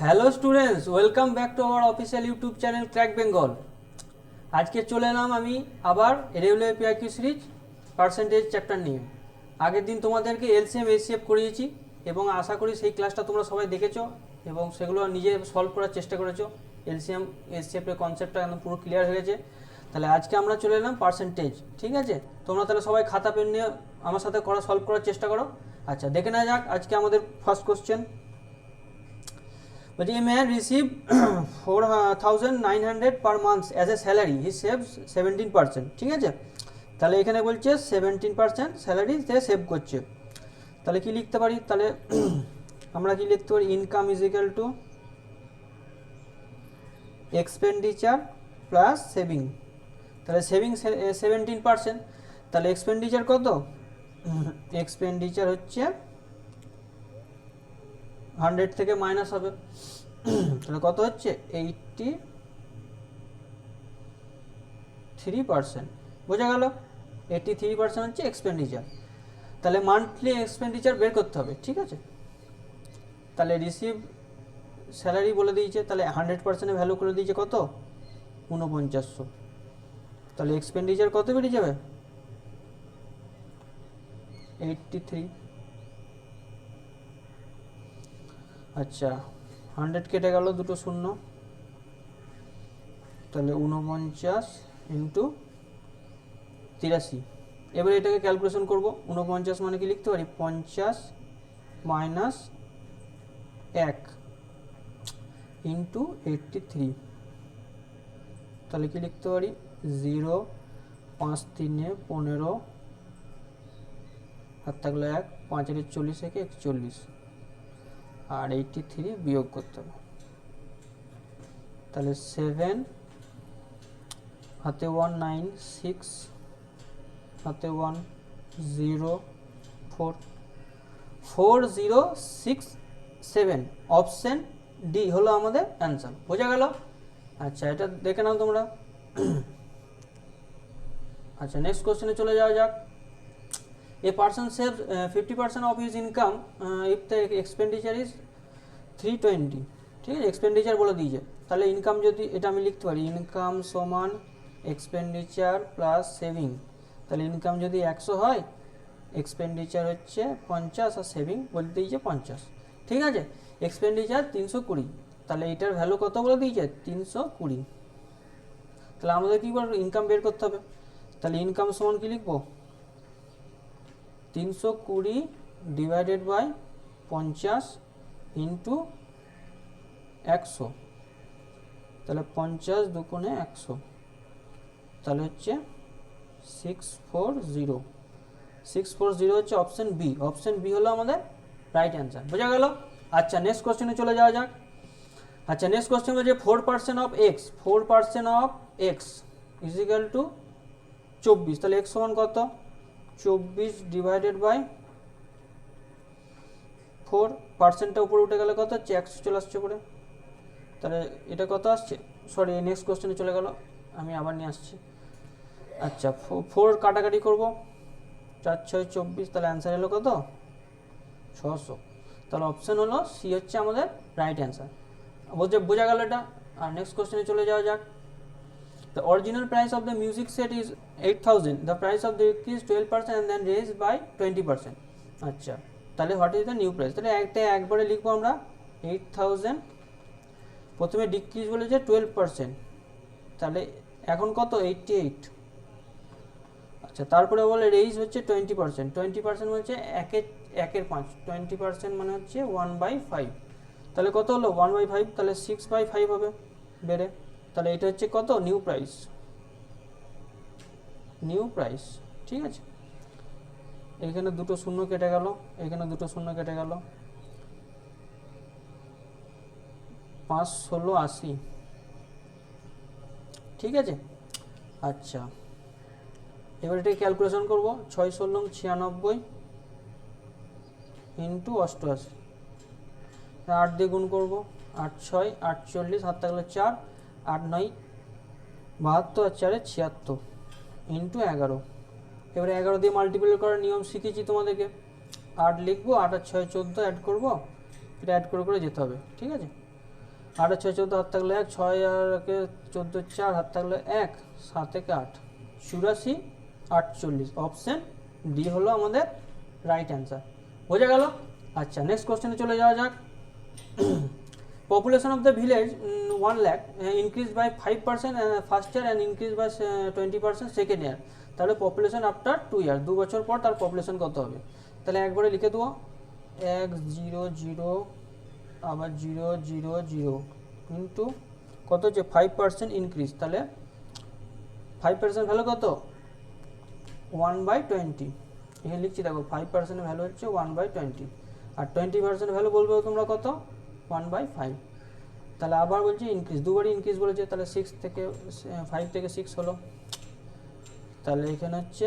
Hello students, welcome back to our official YouTube channel crack Bengal. আজকে চলে এলাম আমি আবার regular PIQ series percentage chapter নিয়ে। আগের দিন তোমাদেরকে এলসিএম এইচসিএফ করিয়েছি এবং আশা করি সেই ক্লাসটা তোমরা সবাই দেখেছো এবং সেগুলো নিজে সলভ করার চেষ্টা করেছো। এলসিএম এইচসিএফের কনসেপ্টটা একদম পুরো ক্লিয়ার হয়ে গেছে। তাহলে আজকে আমরা চলে এলাম পার্সেন্টেজ। ঠিক আছে, তোমরা তাহলে সবাই খাতা পেন নিয়ে আমার সাথে সলভ করার চেষ্টা করো। আচ্ছা, দেখে নেওয়া যাক আজকে আমাদের first question. But a man received 4,900 per month as a salary. He saves 17%. ঠিক আছে, তাহলে এখানে বলছে 17% স্যালারি সে সেভ করছে। তাহলে কি লিখতে পারি? তাহলে আমরা কি লিখতে পারি? Income is equal to expenditure plus saving. তাহলে সেভিং 17%, তাহলে এক্সপেন্ডিচার কত? এক্সপেন্ডিচার হচ্ছে 100 থেকে মাইনাস হবে, তাহলে কত হচ্ছে? 83%। বোঝা গেল? 83% হচ্ছে এক্সপেন্ডিচার। তাহলে মান্থলি এক্সপেন্ডিচার বের করতে হবে। ঠিক আছে, তাহলে রিসিভ স্যালারি বলে দিয়েছে, তাহলে 100% ভ্যালু করে দিয়েছে কত? 4900। তাহলে এক্সপেন্ডিচার কত বেরিয়ে যাবে? 83। আচ্ছা, 100 কেটে গেল, দুটো শূন্য, তাহলে 49 ইন্টু 83। এবার এটাকে ক্যালকুলেশন করব। 49 মানে কি লিখতে পারি? 50 মাইনাস 1 ইন্টু 83। তাহলে কি লিখতে পারি? 0, 5 3 15, হাত থাকলে 1, 5 40 থেকে 41, আর 83 বিয়োগ করতে হবে। তাহলে 7 হাতে 1 9 6 হাতে 1 0 4 4 0 6 7, অপশন ডি হলো আমাদের অ্যান্সার। বোঝা গেল? আচ্ছা, এটা দেখে নাও তোমরা। আচ্ছা, নেক্সট কোশ্চেনে চলে যাওয়া যাক। A person save 50% of his income if the expenditure is 320। ঠিক আছে, এক্সপেন্ডিচার বলে দিয়েছে। তাহলে ইনকাম যদি, এটা আমি লিখতে পারি ইনকাম সমান এক্সপেন্ডিচার প্লাস সেভিং। তাহলে ইনকাম যদি 100 হয়, এক্সপেন্ডিচার হচ্ছে 50 আর সেভিং বলে দিয়েছে 50। ঠিক আছে, এক্সপেন্ডিচার 320, তাহলে এটার ভ্যালু কত বলে দিয়েছে? 320। তাহলে আমাদের কী করে ইনকাম বের করতে হবে? তাহলে ইনকাম সমান কি লিখবো? 320 ডিভাইডেড বাই 50 ইন্টু 100। তাহলে 50 দুগুণে 100, তাহলে হচ্ছে 640। 640 হচ্ছে অপশন বি। অপশন বি হলো আমাদের রাইট অ্যান্সার। বোঝা গেল? আচ্ছা, নেক্সট কোশ্চেনে চলে যাওয়া যাক। আচ্ছা, নেক্সট কোশ্চেন হচ্ছে 4% of x. 4% of x is equal to 24। তাহলে এক্স সমান কত? 24 ডিভাইডেড বাই 4%টা উপরে উঠে গেলে কত হচ্ছে? 100 চলে আসছে করে। তাহলে এটা কত আসছে? সরি, নেক্সট কোশ্চেনে চলে গেল, আমি আবার নিয়ে আসছি। আচ্ছা, 4 কাটাকাটি করব, 4 6 24, তাহলে অ্যান্সার এলো কত? 600। তাহলে অপশন হলো সি হচ্ছে আমাদের রাইট অ্যান্সার। বোঝা গেল এটা? আর নেক্সট কোশ্চেনে চলে যাওয়া যাক। The original price of the music set is 8,000. The price of the is 12% and then raised by 20%. আচ্ছা, তাহলে what is the new price? তাহলে একবারে লিখবো আমরা 8,000, প্রথমে ডিক্রিজ বলেছে 12%, তাহলে এখন কত? 88। আচ্ছা, তারপরে বলে রেইজ হচ্ছে 20%। 20% হচ্ছে 1/5, 20% মানে হচ্ছে 1/5। তাহলে কত হলো? 1/5, তাহলে 6/5 হবে বেড়ে। তাহলে এটা হচ্ছে কত? New price. New price. ঠিক আছে, এখানে দুটো শূন্য কেটে গেল, এখানে দুটো শূন্য কেটে গেল, 5 16 80। ঠিক আছে, আচ্ছা, এবার এটাকে ক্যালকুলেশন করব। 6 16 96 ইন্টু 88, 8 দিয়ে গুণ করবো, 8 6 48, হাত থাকলে 4, 8 9 72, আর 4 76 ইন্টু 11। এবারে 11 দিয়ে মাল্টিপ্লাই করার নিয়ম শিখেছি তোমাদেরকে। 8 লিখবো, 8 আর 6 14, অ্যাড করবো, এটা অ্যাড করে করে যেতে হবে। ঠিক আছে, 8 আর 6 14, হাত থাকলে 1, 6 আর 14 4, হাত থাকলে 1, 7 একে 8, 84 48। অপশন ডি হলো আমাদের রাইট অ্যান্সার। বোঝা গেল? আচ্ছা, নেক্সট কোশ্চেনে চলে যাওয়া যাক। Population of the village 1 lakh increased by 5% first year and increase by 20% second year. তাহলে পপুলেশন আফটার 2 ইয়ার, 2 বছর পর তার পপুলেশন কত হবে? তাহলে একবারে লিখে দেবো 1 0 0 আবার 0 0 0 ইন্টু কত হচ্ছে 5% ইনক্রিজ। তাহলে 5% ভ্যালু কত? 1/20। এখানে লিখছি দেখো 5% ভ্যালু হচ্ছে 1/20, আর 20% ভ্যালু বলবে তোমরা কত? 1/5। তাহলে আবার বলছি ইনক্রিজ, দুবারই ইনক্রিজ বলেছে, তাহলে 6 থেকে 5 থেকে 6 হলো। তাহলে এখানে হচ্ছে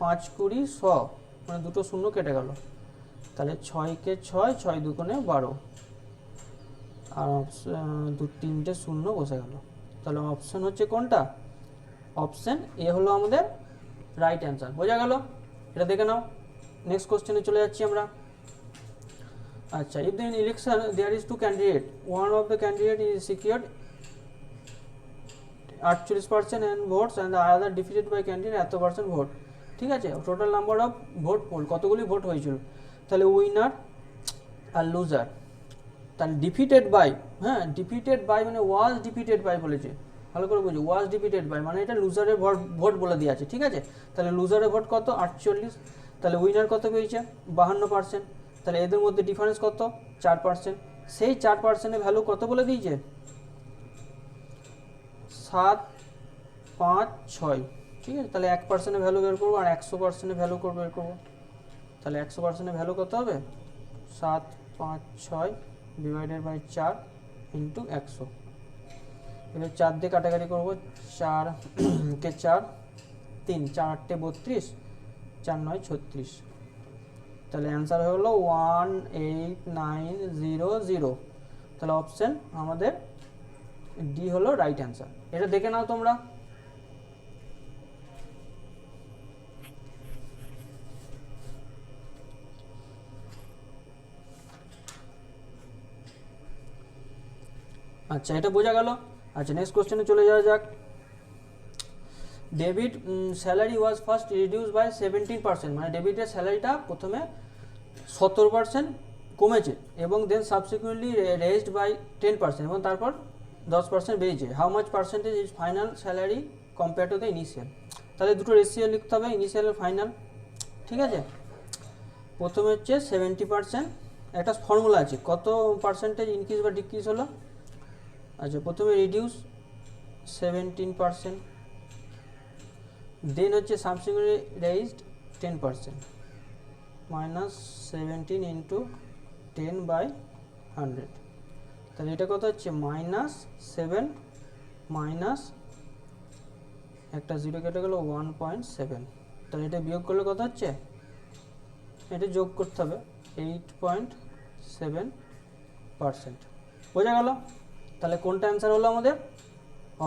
5 20 100, মানে দুটো শূন্য কেটে গেল। তাহলে 6 কে 6, 6 দুগুণে 12, আর তিনটে শূন্য বসে গেল। তাহলে অপশন হচ্ছে কোনটা? অপশন এ হলো আমাদের রাইট অ্যান্সার। বোঝা গেল? এটা দেখে নাও। নেক্সট কোশ্চেনে চলে যাচ্ছি আমরা। আচ্ছা, if in election there is two candidate, one of the candidate is secured 48% and votes and the other defeated by candidate এত পার্সেন্ট ভোট। ঠিক আছে, total number of vote pole, কতগুলি ভোট হয়েছিল? তাহলে উইনার আর লুজার। তাহলে defeated by, হ্যাঁ defeated by মানে ওয়াজ defeated by বলেছে, ভালো করে বুঝো, ওয়াজ ডিফিটেড বাই মানে এটা লুজারের ভোট বলে দিয়ে আছে। ঠিক আছে, তাহলে লুজারের ভোট কত? 48। তাহলে উইনার কত পেয়েছে? 52%। তাহলে এদের মধ্যে ডিফারেন্স কত? 4%। সেই 4%-এর ভ্যালু কত বলে দিয়েছে? 7 5 6। ঠিক আছে, তাহলে 1%-এর ভ্যালু বের করবো আর 100%-এর ভ্যালু বের করবো। তাহলে 100%-এর ভ্যালু কত হবে? 7 5 6 ডিভাইডেড বাই 4 ইন্টু 100। এবার 4 দিয়ে কাটাকাটি করবো, 4 কে 4 3, 4 8 32, 4 9 36। তাহলে অ্যান্সার হলো 18900। তাহলে অপশন আমাদের ডি হলো রাইট অ্যান্সার। এটা দেখে নাও তোমরা। আচ্ছা, এটা বোঝা গেল। আচ্ছা, নেক্সট কোশ্চেনে চলে যাওয়া যাক। David salary was first reduce by 17%, মানে ডেভিডের স্যালারিটা প্রথমে 17% কমেছে এবং দেন সাবসিকুয়েন্টলি রেজড বাই 10%, এবং তারপর 10% বেড়েছে। How much percentage is final salary compare to the initial? তাহলে দুটো রেশিও লিখতে হবে, ইনিশিয়াল আর ফাইনাল। ঠিক আছে, প্রথমে হচ্ছে 70%, একটা ফর্মুলা আছে, কত পার্সেন্টেজ ইনক্রিজ বা ডিক্রিজ হলো। আচ্ছা, প্রথমে রিডিউস 17%, দেন হচ্ছে সাবসিকুয়েন্টলি রেজড 10%, মাইনাস 17 ইন্টু 10/100। তাহলে এটা কত হচ্ছে? -7 মাইনাস একটা 0 কেটে গেল 1.7। তাহলে এটা বিয়োগ করলে কত হচ্ছে? এটা যোগ করতে হবে 8.7%। বোঝা গেল? তাহলে কোনটা অ্যান্সার হলো আমাদের?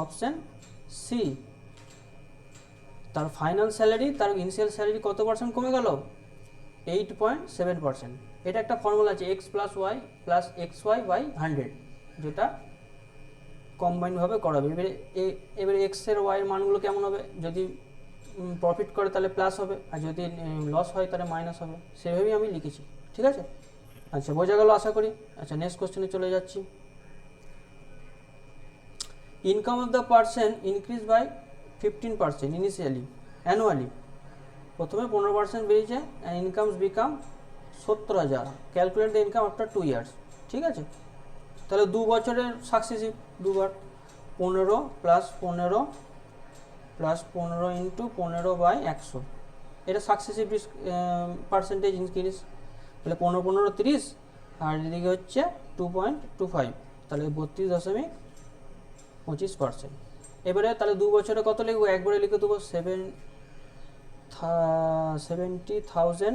Option C. তার ফাইনাল স্যালারি তার ইনিশিয়াল স্যালারি কত পার্সেন্ট কমে গেল? 8.7%। এটা একটা ফর্মুলা আছে, x plus Y plus xy by 100, যেটা কম্বাইনভাবে করাবে। এবারে এক্স এর ওয়াই এর মানগুলো কেমন হবে? যদি প্রফিট করে তাহলে প্লাস হবে, আর যদি লস হয় তাহলে মাইনাস হবে। সেভাবেই আমি লিখেছি। ঠিক আছে, আচ্ছা বোঝা গেল আশা করি। আচ্ছা, নেক্সট কোশ্চেনে চলে যাচ্ছি। Income of the person increase by 15% initially annually. প্রথমে 15% বেড়েছে, and incomes become 70,000। Calculate the income after 2 years. ঠিক আছে, তাহলে 2 বছরের সাকসেসিভ দুবার, 15 প্লাস 15 প্লাস 15 ইন্টু 15/100। এটা সাকসেসিভ পার্সেন্টেজ ইনক্রিজ। তাহলে 15 15 30, আর এদিকে হচ্ছে 2.25, তাহলে 32.25%। এবারে তাহলে 2 বছরে কত লিখবো? একবারে লিখে দেবো 70,000।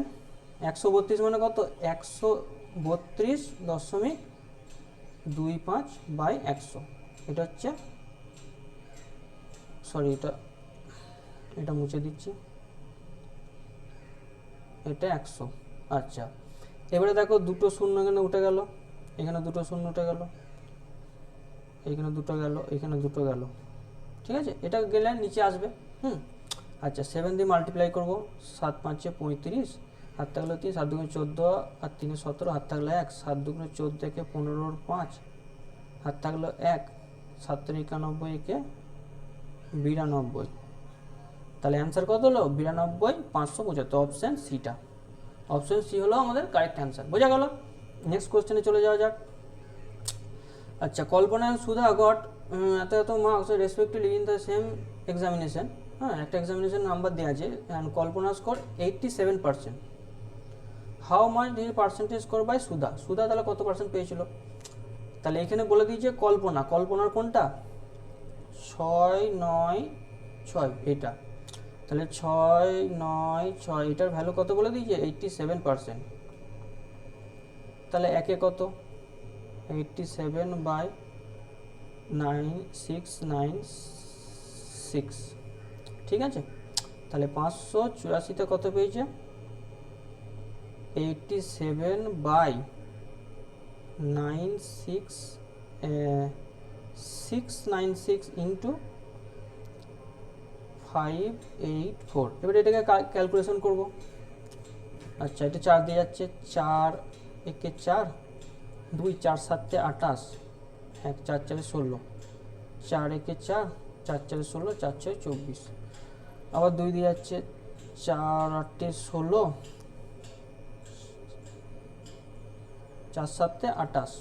132 মানে কত? 132.25/100। এটা হচ্ছে, সরি এটা মুছে দিচ্ছি, এটা 100। আচ্ছা, এবারে দেখো দুটো শূন্য এখানে উঠে গেল, এখানে দুটো শূন্য উঠে গেল, এইখানে দুটো গেল, এইখানে দুটো গেল, ঠিক আছে। এটা গেলে নিচে আসবে। আচ্ছা 7 দিয়ে মাল্টিপ্লাই করবো, 7 5 35, হাত থাকলো 3, 7 2 14 আর 3 17, হাত থাকলো 1, 7 2 14 একে 15 5, হাত থাকলো 1, 7 91 একে 92। তাহলে অ্যান্সার কত হলো? 92 575। অপশান সিটা, অপশান সি হলো আমাদের কারেক্ট অ্যান্সার। বোঝা গেল? নেক্সট কোশ্চেনে চলে যাওয়া যাক। আচ্ছা, কল্পনা and সুধা গট এত marks respectively in the same examination. হ্যাঁ, একটা এক্সামিনেশন নাম্বার দেওয়া আছে and Kalpana score 87%। How much did percentage score by Sudha? Sudha তাহলে কত পার্সেন্ট পেয়েছিল? তাহলে এখানে বলে দিয়েছে কল্পনা, কল্পনার কোনটা? 6 9 6 এটা, তাহলে 6 9 6 এটার ভ্যালু কত বলে দিয়েছে? 87%। তাহলে একে কত? 87/9696, ঠিক আছে। তাহলে 584তে কত পেয়েছে? 87/696 ইন্টু 584। এবারে এটাকে ক্যালকুলেশন করব। আচ্ছা, এটা 4 দিয়ে যাচ্ছে, 4 একে 4, 2 4 7 28, 1 4 4 16, 4 একে 4, 4 4 16, 4 6 24, আবার 2 দিয়ে যাচ্ছে, 4 8 16, 4 7 28,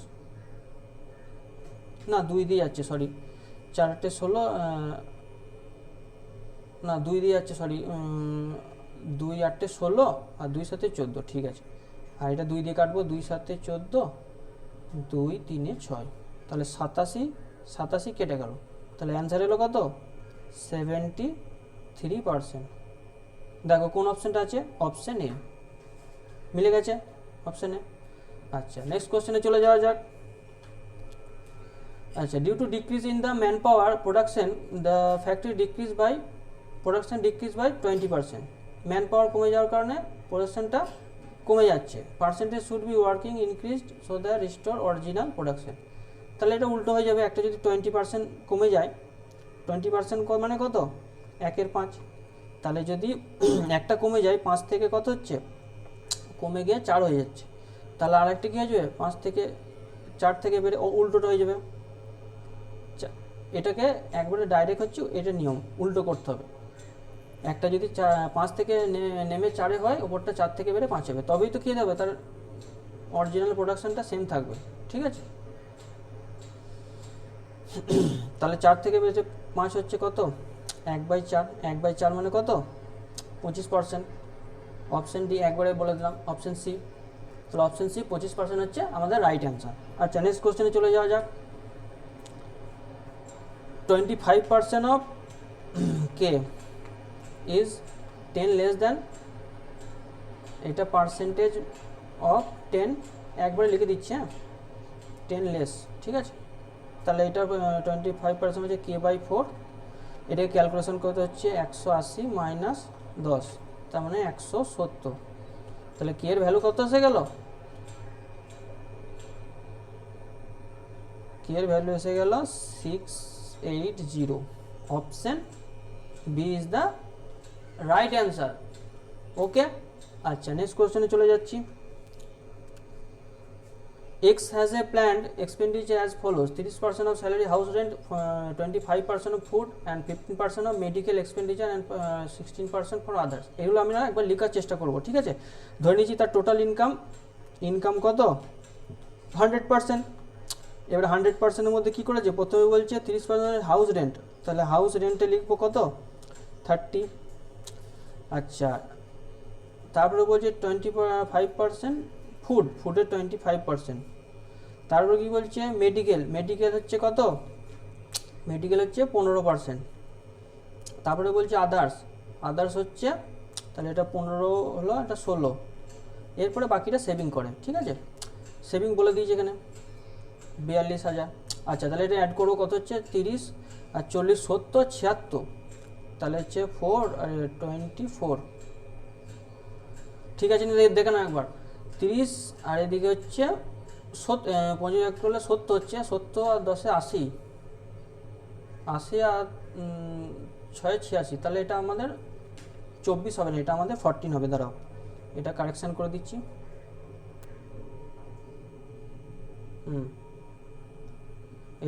না 2 দিয়ে যাচ্ছে, সরি 4 8 16, না 2 দিয়ে যাচ্ছে, সরি 2 8 16 আর 2 7 14, ঠিক আছে। আর এটা 2 দিয়ে কাটবো, 2 7 14, 2 3 6, তাহলে 87 কেটে গেল। তাহলে অ্যান্সার এলো কত? 73%। দেখো কোন অপশানটা আছে? অপশান এ, মিলে গেছে অপশান এ। আচ্ছা, নেক্সট কোশ্চেনে চলে যাওয়া যাক। আচ্ছা, due to decrease in the manpower production the factory decrease by 20%। Manpower কমে যাওয়ার কারণে প্রোডাকশনটা কমে যাচ্ছে। Percentage should be working increased so the restore original production. তাহলে এটা উল্টো হয়ে যাবে। একটা যদি 20% কমে যায়, 20% মানে কত? 1/5। তাহলে যদি একটা কমে যায়, 5 থেকে কত হচ্ছে? কমে গিয়ে 4 হয়ে যাচ্ছে। তাহলে আরেকটা কী হয়ে যাবে? 5 থেকে 4 থেকে বেড়ে উল্টোটা হয়ে যাবে। এটাকে একবারে ডাইরেক্ট হচ্ছে, এটা নিয়ম উল্টো করতে হবে। একটা যদি 5 থেকে নেমে 4-এ হয়, ওপরটা 4 থেকে বেড়ে 5 হবে, তবেই তো কী হবে? তার অরিজিনাল প্রোডাকশনটা সেম থাকবে, ঠিক আছে। তাহলে 4 থেকে বেড়ে 5 হচ্ছে কত? 1/4। 1/4 মানে কত? 25%। অপশান ডি একবারে বলে দিলাম, অপশান সি। তাহলে অপশান সি 25% হচ্ছে আমাদের রাইট অ্যান্সার। আচ্ছা, নেক্সট কোশ্চেনে চলে যাওয়া যাক। 25% of K is 10 less than, এটা পার্সেন্টেজ অফ 10 একবারে লিখে দিচ্ছি, হ্যাঁ 10 লেস, ঠিক আছে। তাহলে এটা 25% হচ্ছে k/4। এটাকে ক্যালকুলেশন করতে হচ্ছে 180 মাইনাস 10, তার মানে 170। তাহলে কে এর ভ্যালু কত এসে গেল? কে এর ভ্যালু এসে গেল 680। Option B is the right answer. Okay, আচ্ছা নেক্সট কোশ্চেনে চলে যাচ্ছি। X has a planned expenditure as follows: 30% of salary, house rent, 25% of food, and 15% of medical expenditure, and 16% for others. এগুলো আমরা একবার লেখার চেষ্টা করব, ঠিক আছে। ধরে নিচ্ছি তার টোটাল ইনকাম কত? 100%। এবার 100%-এর মধ্যে কী করেছে? প্রথমে বলছে 30% হাউস রেন্ট, তাহলে হাউস রেন্টে লিখবো কত? 30। আচ্ছা, তারপরে বলছে 25% ফুডের 25%। তারপরে কী বলছে? মেডিকেল হচ্ছে কত? মেডিকেল হচ্ছে 15%। তারপরে বলছে আদার্স হচ্ছে, তাহলে এটা 15 হলো, এটা 16। এরপরে বাকিটা সেভিং করে, ঠিক আছে। সেভিং বলে দিয়েছে এখানে 42,000। আচ্ছা, তাহলে এটা অ্যাড করবো, কত হচ্ছে? 30 আর 40 70 76, তাহলে হচ্ছে 4 আর 24, ঠিক আছে। দেখে না একবার, 30 আর এদিকে হচ্ছে 50 করলে 70 হচ্ছে, 70 আর 10-এ 80, 80 আর 6 86, তাহলে এটা আমাদের 24 হবে না, এটা আমাদের 14 হবে। দাঁড়াও, এটা কারেকশান করে দিচ্ছি।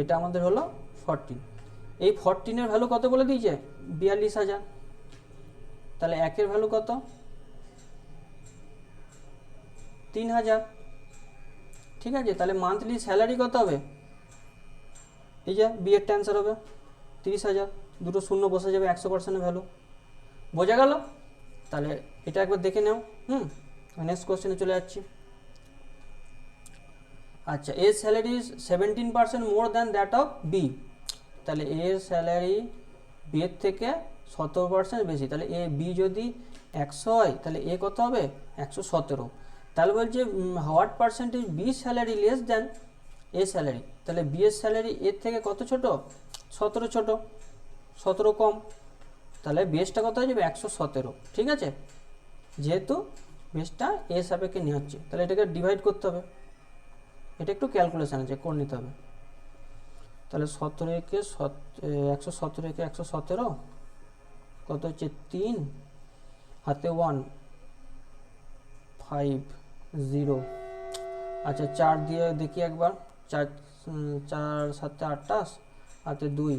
এটা আমাদের হলো 14। এই 14-এর ভ্যালু কত বলে দিয়েছে? 42,000। তাহলে 1-এর ভ্যালু কত? 3,000। ঠিক আছে, তাহলে মান্থলি স্যালারি কত হবে? এই যে বিয়েরটা অ্যান্সার হবে 30,000। দুটো শূন্য বসে যাবে, 100% ভ্যালু। বোঝা গেল? তাহলে এটা একবার দেখে নাও। নেক্সট কোশ্চেনে চলে যাচ্ছি। আচ্ছা, এর salary is 17% more than that of B. তাহলে এর স্যালারি বি এর থেকে 17% বেশি। তাহলে এ বি যদি 100 হয়, তাহলে এ কত হবে? 117। তাহলে বলছে what percentage B salary less than A salary. তাহলে বি এর স্যালারি এর থেকে কত ছোট? 17 ছোট, 17 কম। তাহলে বেসটা কত হয়ে যাবে? 117। ঠিক আছে, যেহেতু বেসটা এ সাপেক্ষে নিয়ে হচ্ছে, তাহলে এটাকে ডিভাইড করতে হবে। এটা একটু ক্যালকুলেশন আছে, করে নিতে হবে। তাহলে 17 একে 117 কত হচ্ছে? 3 হাতে 1 5 0। আচ্ছা, 4 দিয়ে দেখি একবার। 4 4 7 28 হাতে 2,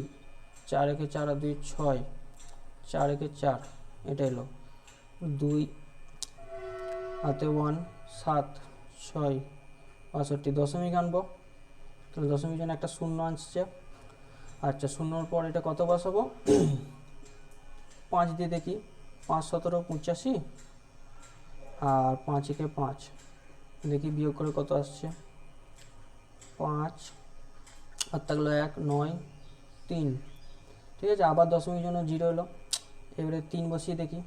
4 একে 4 আর 2 6, 4 একে 4, এটা এলো 2 হাতে 1 7 6 62। দশমিক আনবো, তাহলে দশমিক জন্য একটা শূন্য আসছে। আচ্ছা, শূন্যর পর এটা কত বসাবো? 5 দিয়ে দেখি। 5 17 85 আর 5 একে 5, দেখি বিয়োগ করে কত আসছে। 5 আর থাকলো 1 9 3। ঠিক আছে, আবার দশমিক জন্য 0 এলো। এবারে 3 বসিয়ে দেখি।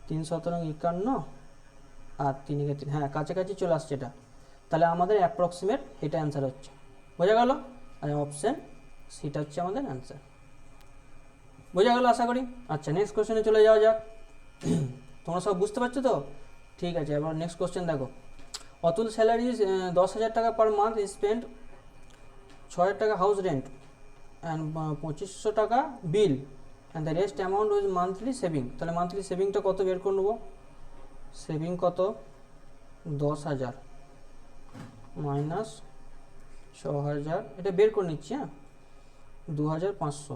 3 17 51 আর 3 একে 3। হ্যাঁ, কাছাকাছি চলে আসছে এটা। তাহলে আমাদের অ্যাপ্রক্সিমেট এটা অ্যান্সার হচ্ছে। বোঝা গেল? আর অপশান সিটা হচ্ছে আমাদের অ্যান্সার। বোঝা গেল আশা করি। আচ্ছা, নেক্সট কোশ্চেনে চলে যাওয়া যাক। তোমরা সব বুঝতে পারছো তো? ঠিক আছে, এবার নেক্সট কোশ্চেন দেখো। অতুল স্যালারি 10,000 টাকা পার মান্থ স্পেন্ড, 6,000 টাকা হাউস রেন্ট অ্যান্ড 2500 টাকা bill and the rest amount was monthly saving. তাহলে মান্থলি সেভিংটা কত বের করে নেবো? সেভিং কত? 10,000 মাইনাস 6,000, এটা বের করে নিচ্ছি। হ্যাঁ, 2,500,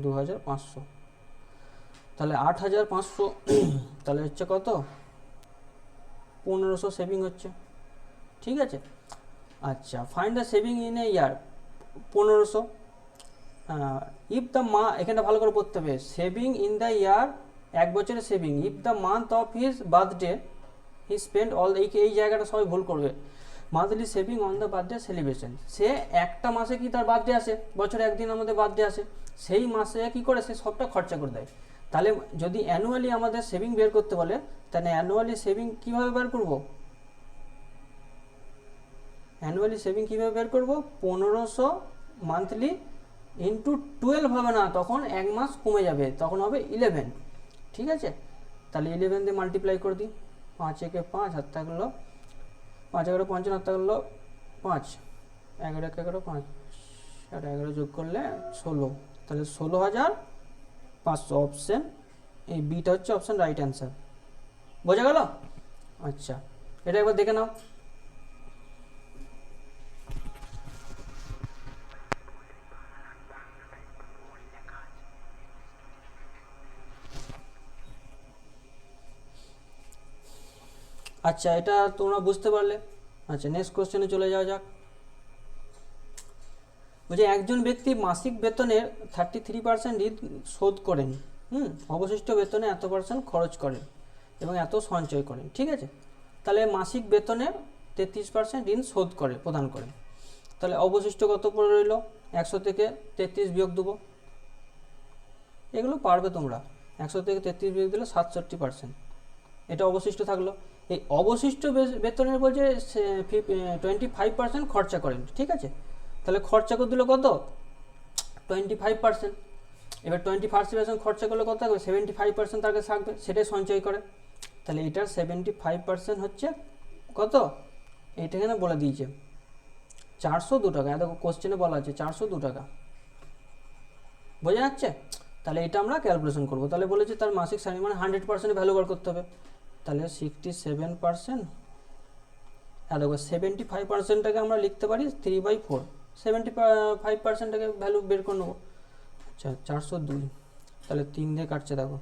2,500। তাহলে 8,500, তাহলে হচ্ছে কত? 1,500 সেভিং হচ্ছে। ঠিক আছে, আচ্ছা, find the saving in a year. 1,500। If the এখানটা ভালো করে পড়তে হবে। সেভিং ইন দ্য ইয়ার, 1 বছরের saving. If the month of his birthday he spend all, এই জায়গাটা সবাই ভুল করবে। Monthly saving on the birthday celebration. সে একটা মাসে কি তার বার্থডে আসে, বছরে একদিন আমাদের বার্থডে আসে, সেই মাসে কি করে সে সবটা খরচা করে দেয়। তাহলে যদি অ্যানুয়ালি আমাদের সেভিং বের করতে বলে, তাহলে অ্যানুয়ালি সেভিং কীভাবে বের করব? অ্যানুয়ালি সেভিং কীভাবে বের করব? 1,500 মান্থলি ইন্টু 12 হবে না, তখন 1 মাস কমে যাবে, তখন হবে 11। ঠিক আছে, তাহলে 11 দিয়ে মাল্টিপ্লাই করে দিই। 5 একে 5 হাত থাকলো 5 11 55 হাত থাকলো 5, 11 একে 11 5 আর 11 যোগ করলে 16। তাহলে 16,500 অপশান, এই বিটা হচ্ছে অপশান রাইট অ্যান্সার। বোঝা গেল? আচ্ছা, এটা একবার দেখে নাও। আচ্ছা, এটা তোমরা বুঝতে পারলে। আচ্ছা, নেক্সট কোশ্চেনে চলে যাওয়া যাক। বলছে একজন ব্যক্তি মাসিক বেতনের 33% ঋণ শোধ করেন, অবশিষ্ট বেতনে এত % খরচ করেন এবং এত সঞ্চয় করেন। ঠিক আছে, তাহলে মাসিক বেতনের 33% ঋণ শোধ প্রদান করেন। তাহলে অবশিষ্ট কত পড়ে রইল? 100 থেকে 33 বিয়োগ দেবো। এগুলো পারবে তোমরা। 100 থেকে 33 বিয়োগ দিলে 67%, এটা অবশিষ্ট থাকলো। এই অবশিষ্ট বেতনের বলছে 25% খরচা করেন। ঠিক আছে, তাহলে খরচা করে দিল কত? 25%। এবার 25% খরচা করলে কত থাকবে? 75% তার কাছে থাকবে, সেটাই সঞ্চয় করে। তাহলে এটার 75% হচ্ছে কত? এইটা এখানে বলে দিয়েছে 402 টাকা, দেখো কোশ্চেনে বলা আছে 402 টাকা, বোঝা যাচ্ছে? তাহলে এটা আমরা ক্যালকুলেশন করবো। তাহলে বলেছে তার মাসিক স্যালারি মানে 100% ভ্যালু বার করতে হবে। তাহলে 67%, হ্যাঁ দেখো 75%টাকে আমরা লিখতে পারি 3/4, 75%টাকে ভ্যালু বের করে নেবো। আচ্ছা 402, তাহলে 3 দিয়ে কাটছে, দেখো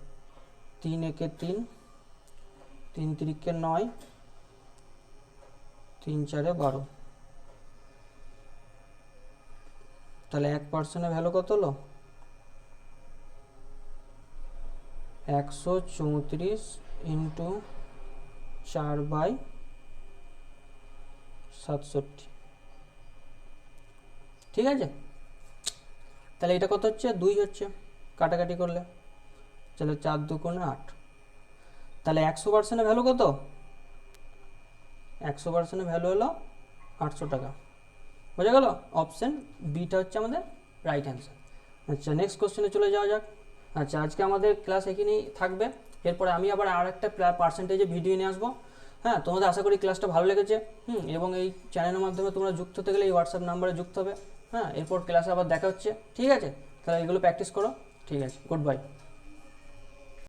3 একে 3, 3 তিরিকে 9, 3 চারে 12, তাহলে 1%-এর ভ্যালু কত হলো? 134 ইন্টু 4/67, ঠিক আছে? তাহলে এটা কত হচ্ছে? 2 হচ্ছে কাটাকাটি করলে, তাহলে 4 দুগুণে 8, তাহলে 100%-এর ভ্যালু কত? 100%-এর ভ্যালু হলো 800 টাকা, বোঝা গেল? অপশান বিটা হচ্ছে আমাদের রাইট অ্যান্সার। আচ্ছা নেক্সট কোশ্চেনে চলে যাওয়া যাক। আচ্ছা আজকে আমাদের ক্লাস এখানেই থাকবে, এরপরে আমি আবার আর একটা পার্সেন্টেজে ভিডিও নিয়ে আসবো। হ্যাঁ, তোমাদের আশা করি ক্লাসটা ভালো লেগেছে। এবং এই চ্যানেলের মাধ্যমে তোমরা যুক্ত হতে গেলে এই হোয়াটসঅ্যাপ নাম্বারে যুক্ত হবে। হ্যাঁ, এরপর ক্লাসে আবার দেখা হচ্ছে, ঠিক আছে? তাহলে এগুলো প্র্যাকটিস করো, ঠিক আছে? Good bye.